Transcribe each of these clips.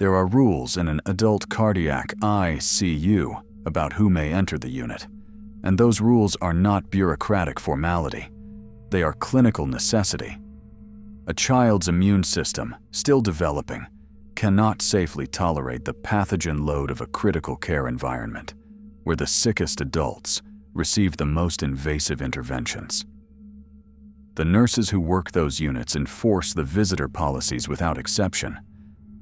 There are rules in an adult cardiac ICU about who may enter the unit, and those rules are not bureaucratic formality. They are clinical necessity. A child's immune system, still developing, cannot safely tolerate the pathogen load of a critical care environment, where the sickest adults receive the most invasive interventions. The nurses who work those units enforce the visitor policies without exception,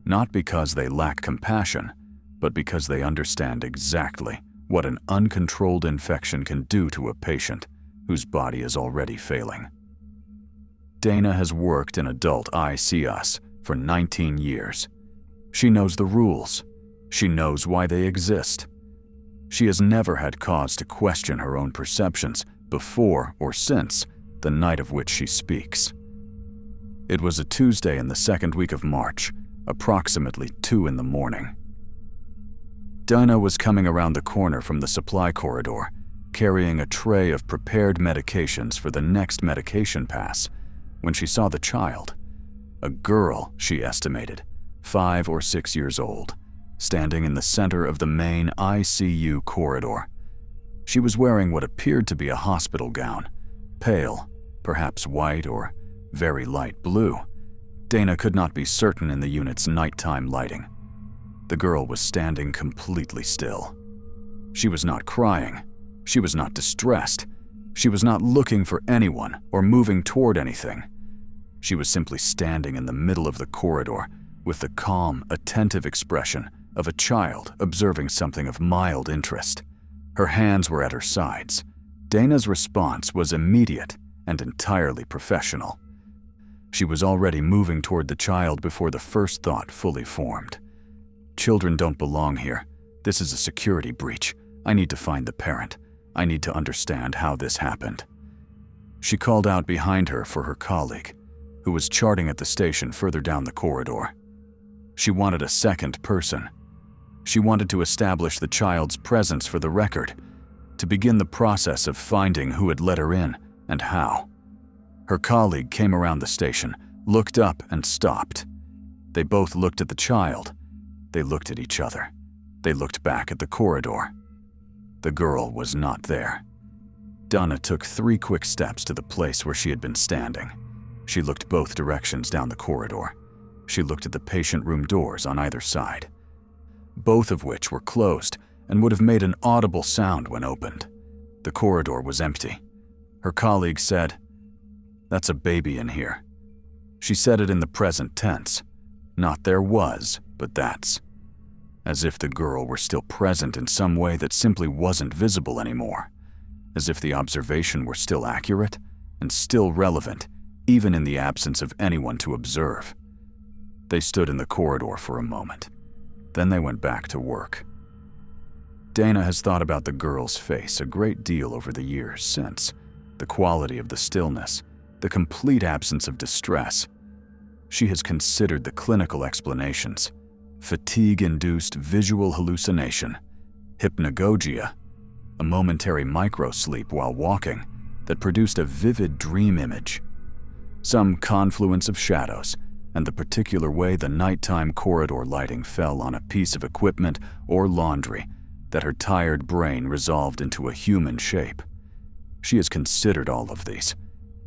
not because they lack compassion, but because they understand exactly what an uncontrolled infection can do to a patient whose body is already failing. Dana has worked in adult ICUs for 19 years. She knows the rules. She knows why they exist. She has never had cause to question her own perceptions before or since the night of which she speaks. It was a Tuesday in the second week of March, approximately 2 in the morning. Dana was coming around the corner from the supply corridor, carrying a tray of prepared medications for the next medication pass, when she saw the child, a girl she estimated, 5 or 6 years old, standing in the center of the main ICU corridor. She was wearing what appeared to be a hospital gown, pale, perhaps white or very light blue. Dana could not be certain in the unit's nighttime lighting. The girl was standing completely still. She was not crying. She was not distressed. She was not looking for anyone or moving toward anything. She was simply standing in the middle of the corridor with the calm, attentive expression of a child observing something of mild interest. Her hands were at her sides. Dana's response was immediate and entirely professional. She was already moving toward the child before the first thought fully formed. Children don't belong here. This is a security breach. I need to find the parent. I need to understand how this happened. She called out behind her for her colleague, who was charting at the station further down the corridor. She wanted a second person. She wanted to establish the child's presence for the record, to begin the process of finding who had let her in and how. Her colleague came around the station, looked up and stopped. They both looked at the child. They looked at each other. They looked back at the corridor. The girl was not there. Dana took 3 quick steps to the place where she had been standing. She looked both directions down the corridor. She looked at the patient room doors on either side, both of which were closed and would have made an audible sound when opened. The corridor was empty. Her colleague said, "That's a baby in here." She said it in the present tense. Not there was, but that's. As if the girl were still present in some way that simply wasn't visible anymore. As if the observation were still accurate and still relevant, even in the absence of anyone to observe. They stood in the corridor for a moment. Then they went back to work. Dana has thought about the girl's face a great deal over the years since. The quality of the stillness, the complete absence of distress. She has considered the clinical explanations: fatigue-induced visual hallucination, hypnagogia, a momentary microsleep while walking that produced a vivid dream image, some confluence of shadows, and the particular way the nighttime corridor lighting fell on a piece of equipment or laundry that her tired brain resolved into a human shape. She has considered all of these.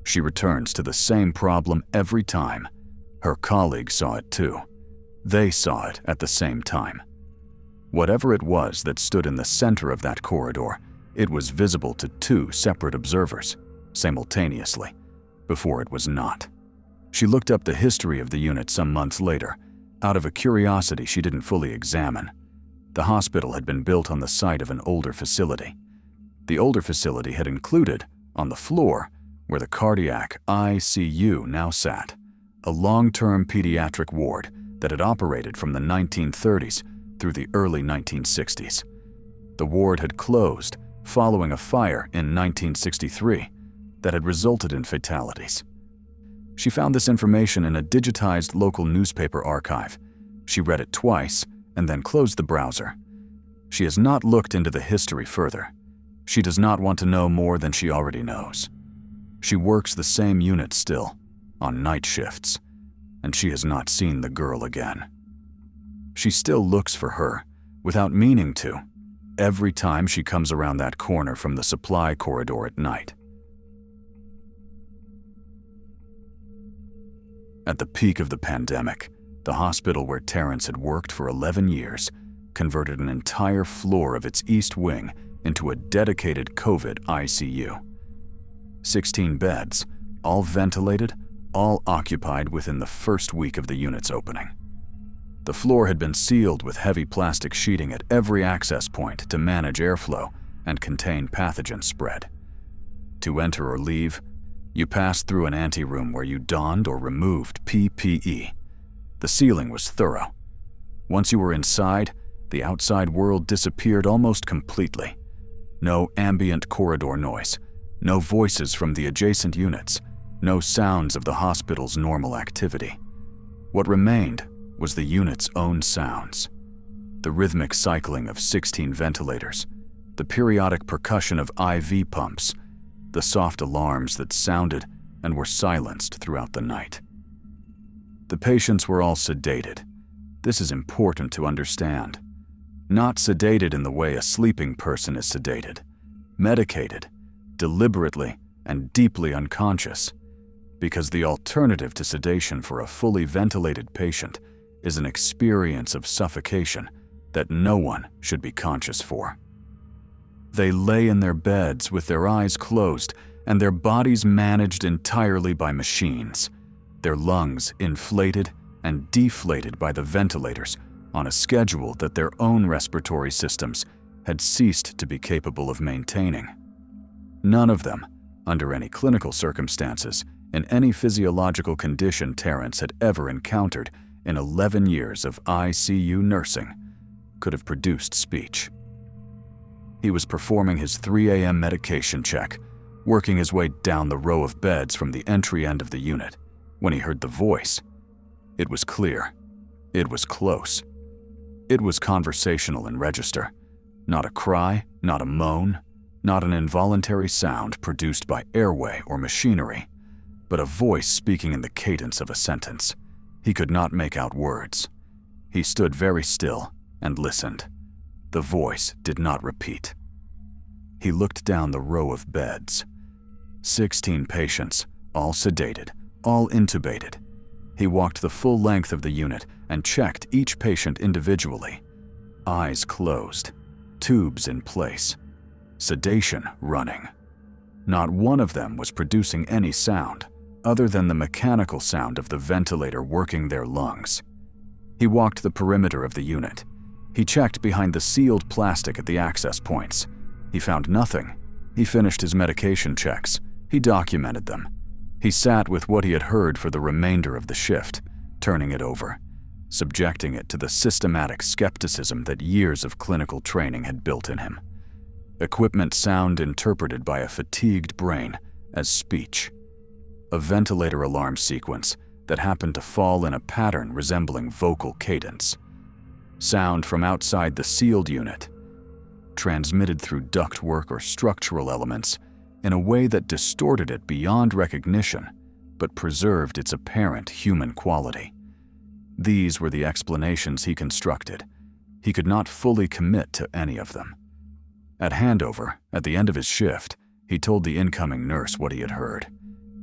She returns to the same problem every time. Her colleague saw it too. They saw it at the same time. Whatever it was that stood in the center of that corridor, it was visible to 2 separate observers, simultaneously, before it was not. She looked up the history of the unit some months later, out of a curiosity she didn't fully examine. The hospital had been built on the site of an older facility. The older facility had included, on the floor, where the cardiac ICU now sat, a long-term pediatric ward that had operated from the 1930s through the early 1960s. The ward had closed following a fire in 1963 that had resulted in fatalities. She found this information in a digitized local newspaper archive. She read it twice and then closed the browser. She has not looked into the history further. She does not want to know more than she already knows. She works the same unit still, on night shifts, and she has not seen the girl again. She still looks for her, without meaning to, every time she comes around that corner from the supply corridor at night. At the peak of the pandemic, the hospital where Terrence had worked for 11 years converted an entire floor of its East Wing into a dedicated COVID ICU. 16 beds, all ventilated, all occupied within the first week of the unit's opening. The floor had been sealed with heavy plastic sheeting at every access point to manage airflow and contain pathogen spread. To enter or leave, you passed through an anteroom where you donned or removed PPE. The sealing was thorough. Once you were inside, the outside world disappeared almost completely. No ambient corridor noise, no voices from the adjacent units, no sounds of the hospital's normal activity. What remained was the unit's own sounds. The rhythmic cycling of 16 ventilators, the periodic percussion of IV pumps, the soft alarms that sounded and were silenced throughout the night. The patients were all sedated. This is important to understand. Not sedated in the way a sleeping person is sedated. Medicated, deliberately and deeply unconscious, because the alternative to sedation for a fully ventilated patient is an experience of suffocation that no one should be conscious for. They lay in their beds with their eyes closed and their bodies managed entirely by machines, their lungs inflated and deflated by the ventilators on a schedule that their own respiratory systems had ceased to be capable of maintaining. None of them, under any clinical circumstances, in any physiological condition Terrence had ever encountered in 11 years of ICU nursing, could have produced speech. He was performing his 3 a.m. medication check, working his way down the row of beds from the entry end of the unit, when he heard the voice. It was clear. It was close. It was conversational in register. Not a cry, not a moan, not an involuntary sound produced by airway or machinery, but a voice speaking in the cadence of a sentence. He could not make out words. He stood very still and listened. The voice did not repeat. He looked down the row of beds. 16 patients, all sedated, all intubated. He walked the full length of the unit and checked each patient individually. Eyes closed, tubes in place, sedation running. Not one of them was producing any sound other than the mechanical sound of the ventilator working their lungs. He walked the perimeter of the unit. He checked behind the sealed plastic at the access points. He found nothing. He finished his medication checks. He documented them. He sat with what he had heard for the remainder of the shift, turning it over, subjecting it to the systematic skepticism that years of clinical training had built in him. Equipment sound interpreted by a fatigued brain as speech. A ventilator alarm sequence that happened to fall in a pattern resembling vocal cadence. Sound from outside the sealed unit, transmitted through ductwork or structural elements in a way that distorted it beyond recognition, but preserved its apparent human quality. These were the explanations he constructed. He could not fully commit to any of them. At handover, at the end of his shift, he told the incoming nurse what he had heard.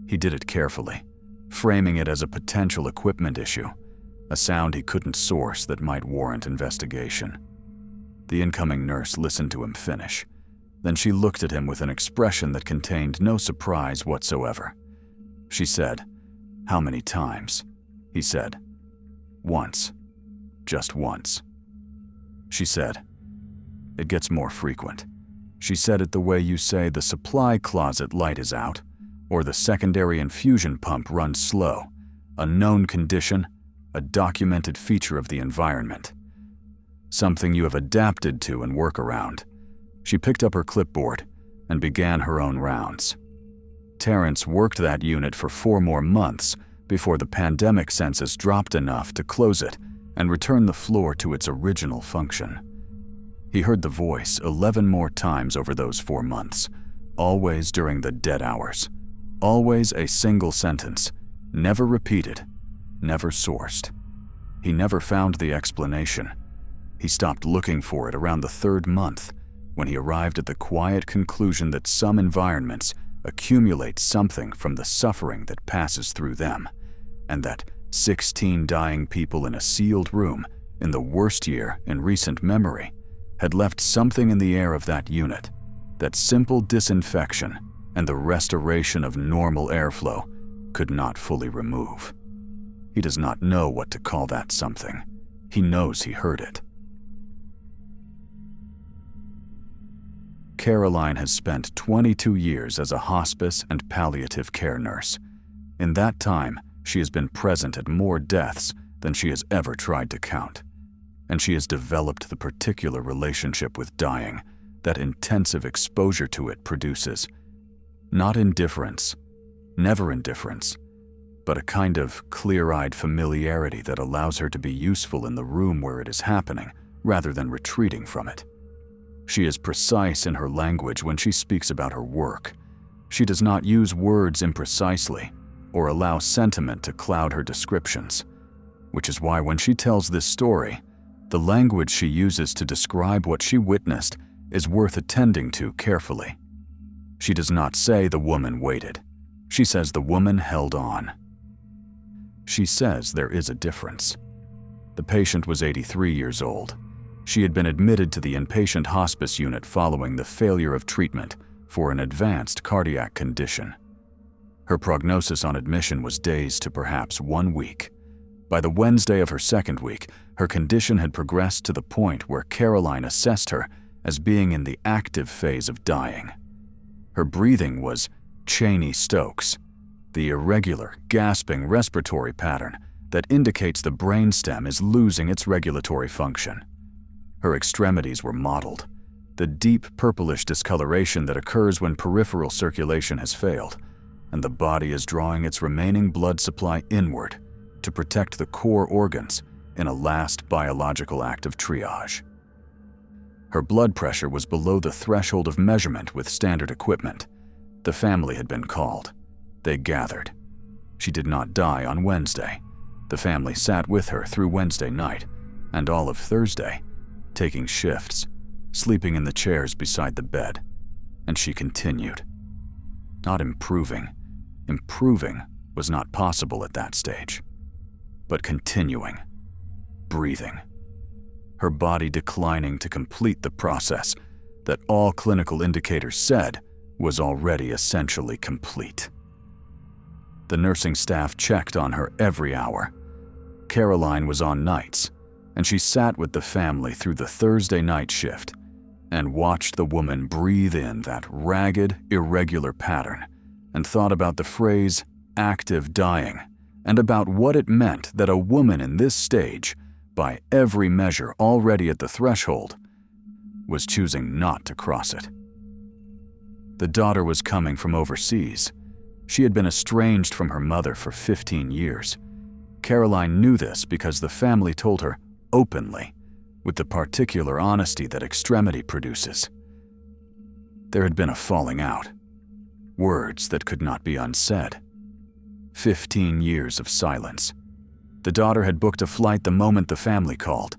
He did it carefully, framing it as a potential equipment issue, a sound he couldn't source that might warrant investigation. The incoming nurse listened to him finish. Then she looked at him with an expression that contained no surprise whatsoever. She said, "How many times?" He said, "Once. Just once." She said, "It gets more frequent." She said it the way you say the supply closet light is out, or the secondary infusion pump runs slow, a known condition, a documented feature of the environment. Something you have adapted to and work around. She picked up her clipboard and began her own rounds. Terrence worked that unit for 4 more months before the pandemic census dropped enough to close it and return the floor to its original function. He heard the voice 11 more times over those 4 months, always during the dead hours. Always a single sentence, never repeated, never sourced. He never found the explanation. He stopped looking for it around the 3rd month, when he arrived at the quiet conclusion that some environments accumulate something from the suffering that passes through them, and that 16 dying people in a sealed room in the worst year in recent memory had left something in the air of that unit that simple disinfection and the restoration of normal airflow could not fully remove. He does not know what to call that something. He knows he heard it. Caroline has spent 22 years as a hospice and palliative care nurse. In that time, she has been present at more deaths than she has ever tried to count, and she has developed the particular relationship with dying that intensive exposure to it produces. Not indifference, never indifference, but a kind of clear-eyed familiarity that allows her to be useful in the room where it is happening rather than retreating from it. She is precise in her language when she speaks about her work. She does not use words imprecisely or allow sentiment to cloud her descriptions, which is why when she tells this story, the language she uses to describe what she witnessed is worth attending to carefully. She does not say the woman waited. She says the woman held on. She says there is a difference. The patient was 83 years old. She had been admitted to the inpatient hospice unit following the failure of treatment for an advanced cardiac condition. Her prognosis on admission was days to perhaps 1 week. By the Wednesday of her 2nd week, her condition had progressed to the point where Caroline assessed her as being in the active phase of dying. Her breathing was Cheney-Stokes, the irregular, gasping respiratory pattern that indicates the brainstem is losing its regulatory function. Her extremities were mottled, the deep purplish discoloration that occurs when peripheral circulation has failed, and the body is drawing its remaining blood supply inward to protect the core organs in a last biological act of triage. Her blood pressure was below the threshold of measurement with standard equipment. The family had been called. They gathered. She did not die on Wednesday. The family sat with her through Wednesday night and all of Thursday, taking shifts, sleeping in the chairs beside the bed, and she continued. Not improving. Improving was not possible at that stage, but continuing, breathing. Her body declining to complete the process that all clinical indicators said was already essentially complete. The nursing staff checked on her every hour. Caroline was on nights, and she sat with the family through the Thursday night shift and watched the woman breathe in that ragged, irregular pattern and thought about the phrase active dying and about what it meant that a woman in this stage, by every measure already at the threshold, was choosing not to cross it. The daughter was coming from overseas. She had been estranged from her mother for 15 years. Caroline knew this because the family told her openly, with the particular honesty that extremity produces. There had been a falling out, words that could not be unsaid. 15 years of silence. The daughter had booked a flight the moment the family called,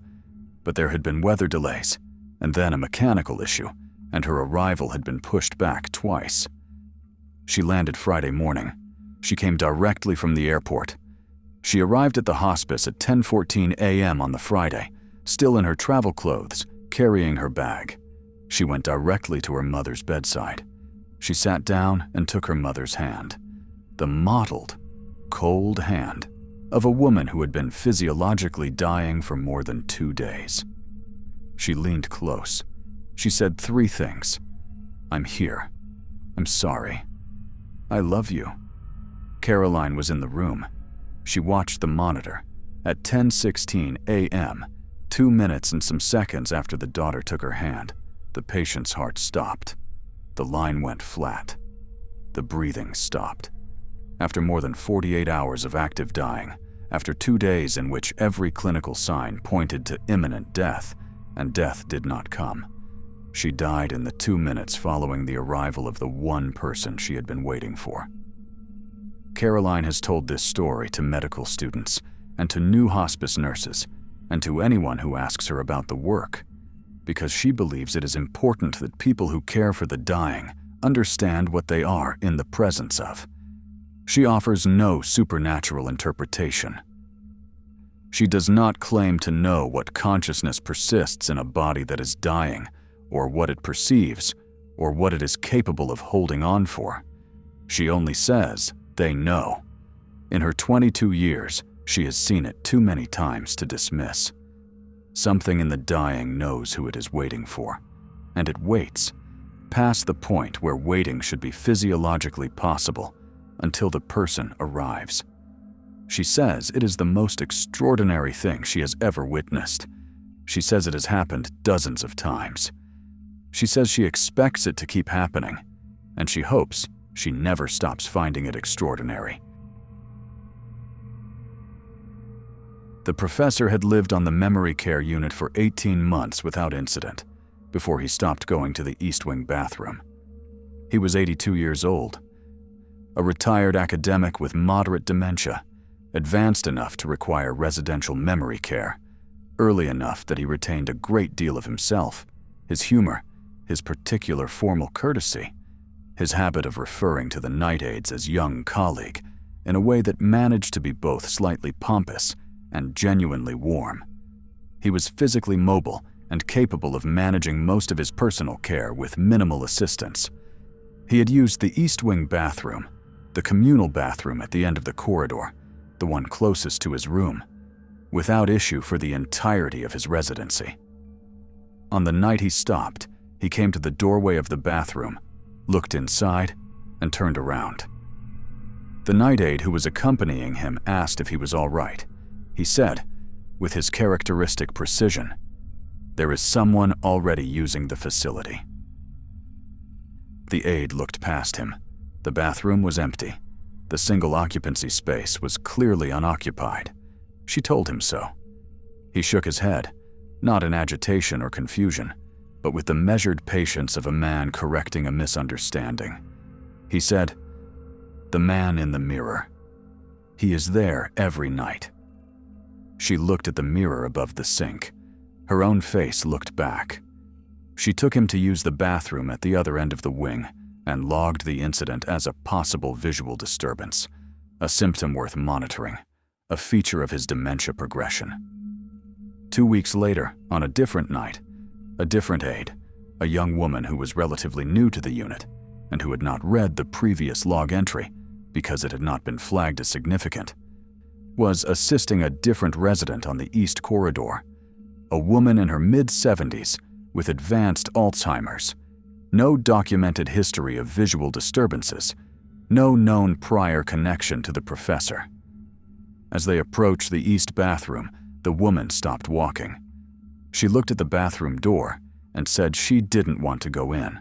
but there had been weather delays, and then a mechanical issue, and her arrival had been pushed back twice. She landed Friday morning. She came directly from the airport. She arrived at the hospice at 10:14 a.m. on the Friday, still in her travel clothes, carrying her bag. She went directly to her mother's bedside. She sat down and took her mother's hand. The mottled, cold hand of a woman who had been physiologically dying for more than 2 days. She leaned close. She said 3 things. I'm here. I'm sorry. I love you. Caroline was in the room. She watched the monitor. At 10:16 a.m., 2 minutes and some seconds after the daughter took her hand, the patient's heart stopped. The line went flat. The breathing stopped. After more than 48 hours of active dying, after 2 days in which every clinical sign pointed to imminent death, and death did not come, she died in the 2 minutes following the arrival of the one person she had been waiting for. Caroline has told this story to medical students and to new hospice nurses, and to anyone who asks her about the work, because she believes it is important that people who care for the dying understand what they are in the presence of. She offers no supernatural interpretation. She does not claim to know what consciousness persists in a body that is dying, or what it perceives, or what it is capable of holding on for. She only says they know. In her 22 years, she has seen it too many times to dismiss. Something in the dying knows who it is waiting for, and it waits, past the point where waiting should be physiologically possible, until the person arrives. She says it is the most extraordinary thing she has ever witnessed. She says it has happened dozens of times. She says she expects it to keep happening, and she hopes she never stops finding it extraordinary. The professor had lived on the memory care unit for 18 months without incident, before he stopped going to the East Wing bathroom. He was 82 years old, a retired academic with moderate dementia, advanced enough to require residential memory care, early enough that he retained a great deal of himself, his humor, his particular formal courtesy, his habit of referring to the night aides as young colleague in a way that managed to be both slightly pompous and genuinely warm. He was physically mobile and capable of managing most of his personal care with minimal assistance. He had used the East Wing bathroom, the communal bathroom at the end of the corridor, the one closest to his room, without issue for the entirety of his residency. On the night he stopped, he came to the doorway of the bathroom, looked inside, and turned around. The night aide who was accompanying him asked if he was all right. He said, with his characteristic precision, "There is someone already using the facility." The aide looked past him. The bathroom was empty. The single occupancy space was clearly unoccupied. She told him so. He shook his head, not in agitation or confusion, but with the measured patience of a man correcting a misunderstanding. He said, "The man in the mirror. He is there every night." She looked at the mirror above the sink. Her own face looked back. She took him to use the bathroom at the other end of the wing and logged the incident as a possible visual disturbance, a symptom worth monitoring, a feature of his dementia progression. 2 weeks later, on a different night, a different aide, a young woman who was relatively new to the unit and who had not read the previous log entry because it had not been flagged as significant, was assisting a different resident on the East Corridor, a woman in her mid-70s with advanced Alzheimer's, no documented history of visual disturbances, no known prior connection to the professor. As they approached the East bathroom, the woman stopped walking. She looked at the bathroom door and said she didn't want to go in.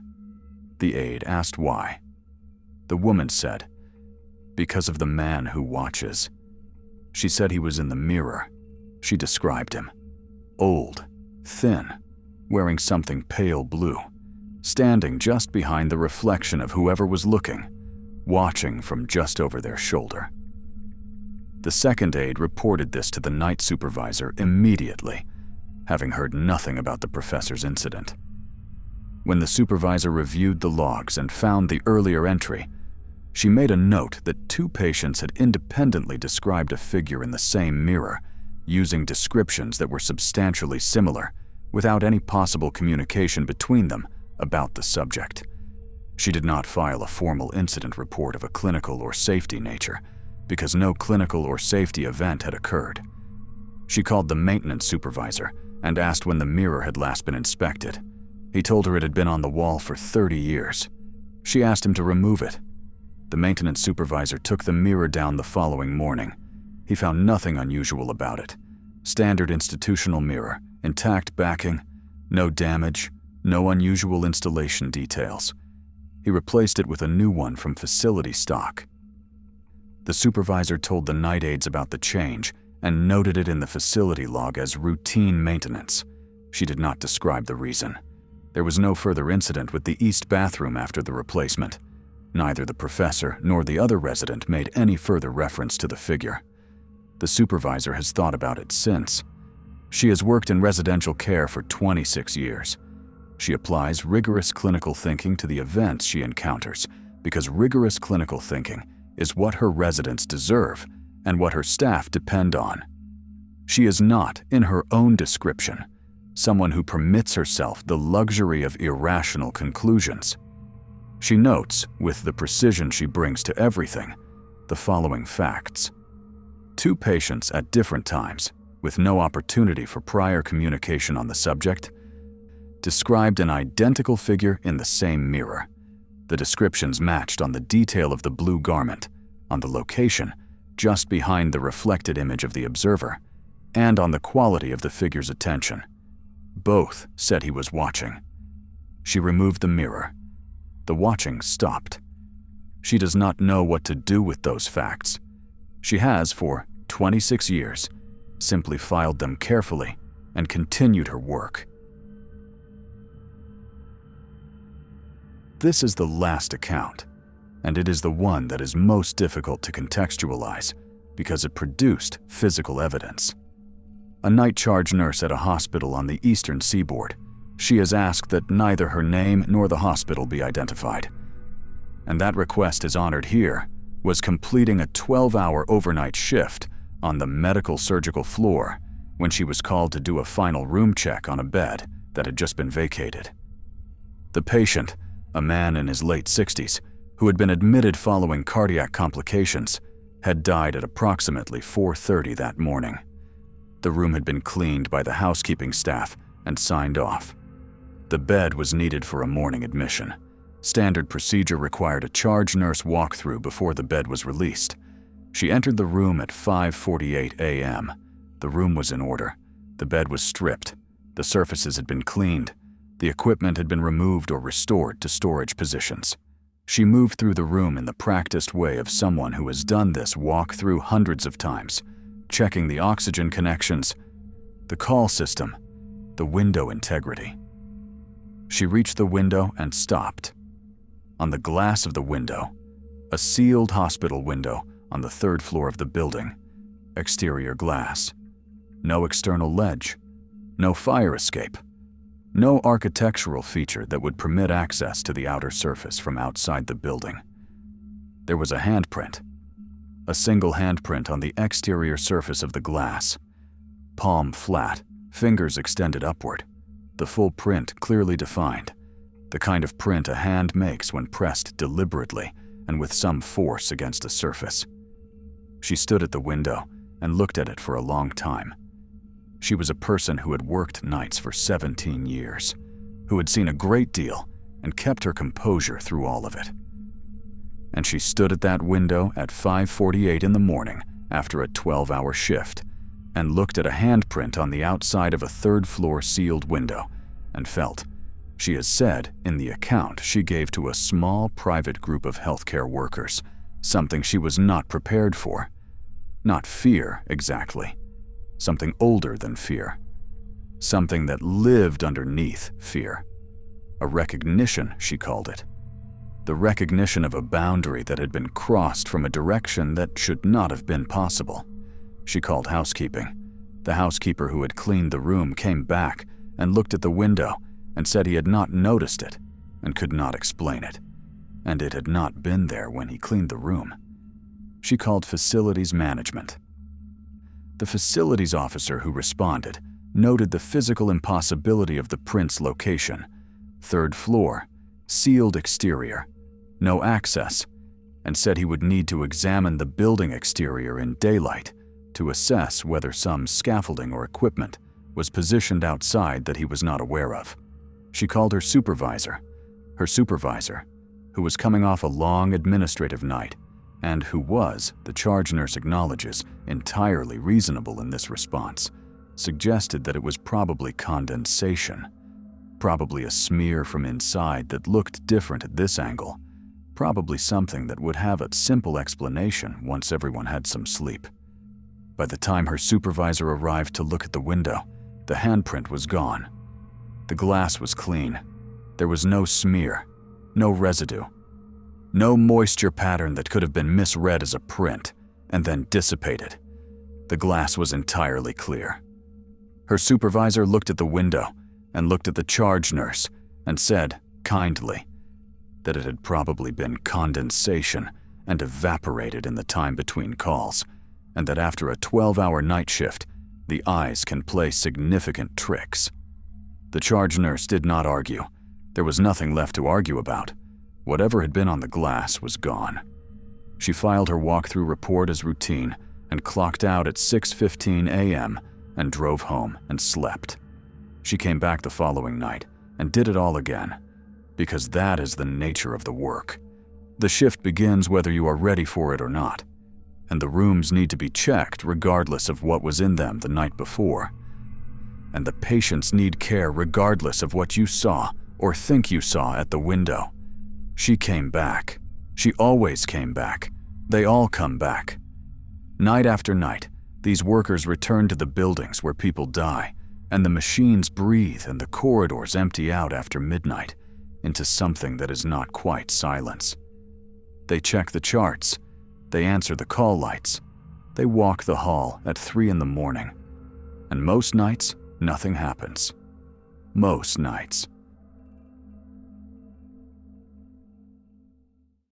The aide asked why. The woman said, "Because of the man who watches." She said he was in the mirror. She described him. Old, thin, wearing something pale blue, standing just behind the reflection of whoever was looking, watching from just over their shoulder. The second aide reported this to the night supervisor immediately, having heard nothing about the professor's incident. When the supervisor reviewed the logs and found the earlier entry, she made a note that 2 patients had independently described a figure in the same mirror, using descriptions that were substantially similar, without any possible communication between them about the subject. She did not file a formal incident report of a clinical or safety nature, because no clinical or safety event had occurred. She called the maintenance supervisor and asked when the mirror had last been inspected. He told her it had been on the wall for 30 years. She asked him to remove it. The maintenance supervisor took the mirror down the following morning. He found nothing unusual about it. Standard institutional mirror, intact backing, no damage, no unusual installation details. He replaced it with a new one from facility stock. The supervisor told the night aides about the change and noted it in the facility log as routine maintenance. She did not describe the reason. There was no further incident with the East bathroom after the replacement. Neither the professor nor the other resident made any further reference to the figure. The supervisor has thought about it since. She has worked in residential care for 26 years. She applies rigorous clinical thinking to the events she encounters because rigorous clinical thinking is what her residents deserve and what her staff depend on. She is not, in her own description, someone who permits herself the luxury of irrational conclusions. She notes, with the precision she brings to everything, the following facts. 2 patients at different times, with no opportunity for prior communication on the subject, described an identical figure in the same mirror. The descriptions matched on the detail of the blue garment, on the location, just behind the reflected image of the observer, and on the quality of the figure's attention. Both said he was watching. She removed the mirror. The watching stopped. She does not know what to do with those facts. She has, for 26 years, simply filed them carefully and continued her work. This is the last account, and it is the one that is most difficult to contextualize because it produced physical evidence. A night charge nurse at a hospital on the eastern seaboard, she has asked that neither her name nor the hospital be identified. And that request is honored here, was completing a 12-hour overnight shift on the medical surgical floor when she was called to do a final room check on a bed that had just been vacated. The patient, a man in his late 60s, who had been admitted following cardiac complications, had died at approximately 4:30 that morning. The room had been cleaned by the housekeeping staff and signed off. The bed was needed for a morning admission. Standard procedure required a charge nurse walkthrough before the bed was released. She entered the room at 5:48 a.m. The room was in order. The bed was stripped. The surfaces had been cleaned. The equipment had been removed or restored to storage positions. She moved through the room in the practiced way of someone who has done this walkthrough hundreds of times, checking the oxygen connections, the call system, the window integrity. She reached the window and stopped. On the glass of the window, a sealed hospital window on the 3rd floor of the building, exterior glass, no external ledge, no fire escape, no architectural feature that would permit access to the outer surface from outside the building. There was a handprint, a single handprint on the exterior surface of the glass, palm flat, fingers extended upward, the full print clearly defined, the kind of print a hand makes when pressed deliberately and with some force against a surface. She stood at the window and looked at it for a long time. She was a person who had worked nights for 17 years, who had seen a great deal and kept her composure through all of it. And she stood at that window at 5:48 in the morning after a 12-hour shift and looked at a handprint on the outside of a 3rd-floor sealed window and felt, she has said in the account she gave to a small private group of healthcare workers, something she was not prepared for. Not fear, exactly. Something older than fear. Something that lived underneath fear. A recognition, she called it. The recognition of a boundary that had been crossed from a direction that should not have been possible. She called housekeeping. The housekeeper who had cleaned the room came back and looked at the window and said he had not noticed it and could not explain it, and it had not been there when he cleaned the room. She called facilities management. The facilities officer who responded noted the physical impossibility of the print's location, 3rd floor, sealed exterior, no access, and said he would need to examine the building exterior in daylight to assess whether some scaffolding or equipment was positioned outside that he was not aware of. She called her supervisor, who was coming off a long administrative night and who was, the charge nurse acknowledges, entirely reasonable in this response, suggested that it was probably condensation, probably a smear from inside that looked different at this angle, probably something that would have a simple explanation once everyone had some sleep. By the time her supervisor arrived to look at the window, the handprint was gone. The glass was clean. There was no smear, no residue, no moisture pattern that could have been misread as a print and then dissipated. The glass was entirely clear. Her supervisor looked at the window and looked at the charge nurse and said, kindly, that it had probably been condensation and evaporated in the time between calls, and that after a 12-hour night shift, the eyes can play significant tricks. The charge nurse did not argue. There was nothing left to argue about. Whatever had been on the glass was gone. She filed her walk-through report as routine and clocked out at 6:15 a.m. and drove home and slept. She came back the following night and did it all again, because that is the nature of the work. The shift begins whether you are ready for it or not, and the rooms need to be checked regardless of what was in them the night before. And the patients need care regardless of what you saw or think you saw at the window. She came back. She always came back. They all come back. Night after night, these workers return to the buildings where people die, and the machines breathe and the corridors empty out after midnight into something that is not quite silence. They check the charts. They answer the call lights. They walk the hall at 3 in the morning. And most nights, nothing happens. Most nights.